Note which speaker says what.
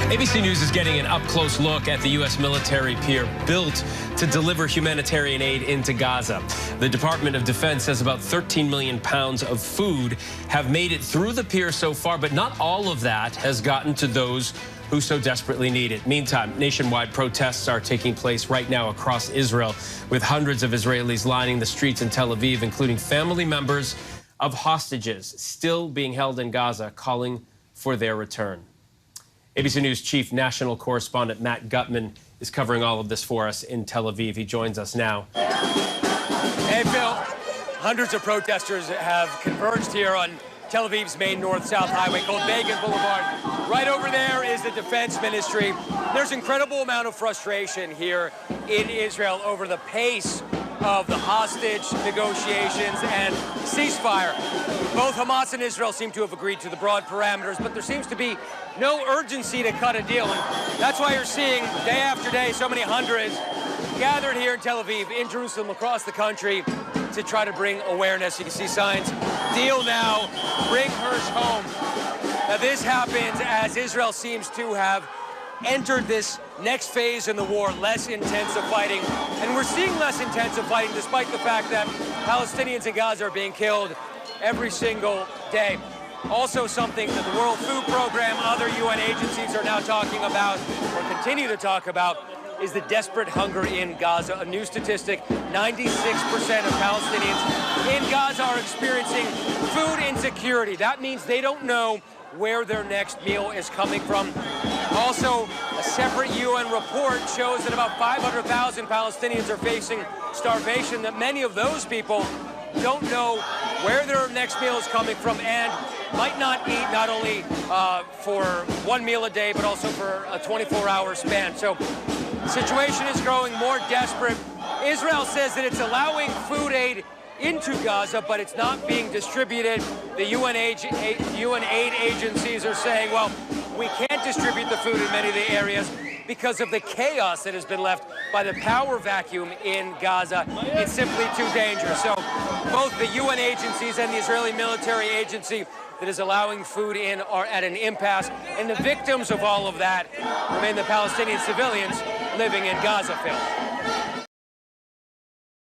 Speaker 1: ABC News is getting an up-close look at the U.S. military pier built to deliver humanitarian aid into Gaza. The Department of Defense says about 13 million pounds of food have made it through the pier so far, but not all of that has gotten to those who so desperately need it. Meantime, nationwide protests are taking place right now across Israel, with hundreds of Israelis lining the streets in Tel Aviv, including family members of hostages still being held in Gaza, calling for their return. ABC News Chief National Correspondent Matt Gutman is covering all of this for us in Tel Aviv. He joins us now.
Speaker 2: Hey, Phil. Hundreds of protesters have converged here on Tel Aviv's main north-south highway called Begin Boulevard. Right over there is the Defense Ministry. There's an incredible amount of frustration here in Israel over the pace of the hostage negotiations and ceasefire. Both Hamas and Israel seem to have agreed to the broad parameters, but there seems to be no urgency to cut a deal. And that's why you're seeing day after day so many hundreds gathered here in Tel Aviv, in Jerusalem, across the country to try to bring awareness. You can see signs, deal now, bring Hirsch home. Now this happens as Israel seems to have entered this next phase in the war, less intensive fighting. And we're seeing less intensive fighting despite the fact that Palestinians in Gaza are being killed every single day. Also something that the World Food Program, other UN agencies are now talking about, or continue to talk about, is the desperate hunger in Gaza. A new statistic, 96% of Palestinians in Gaza are experiencing food insecurity. That means they don't know where their next meal is coming from. Also, a separate UN report shows that about 500,000 Palestinians are facing starvation, that many of those people don't know where their next meal is coming from and might not eat not only for one meal a day, but also for a 24-hour span. So the situation is growing more desperate. Israel says that it's allowing food aid into Gaza, but it's not being distributed. The UN aid agencies are saying, well, we can't distribute the food in many of the areas because of the chaos that has been left by the power vacuum in Gaza. It's simply too dangerous. So both the UN agencies and the Israeli military agency that is allowing food in are at an impasse. And the victims of all of that remain the Palestinian civilians living in Gaza, Phil.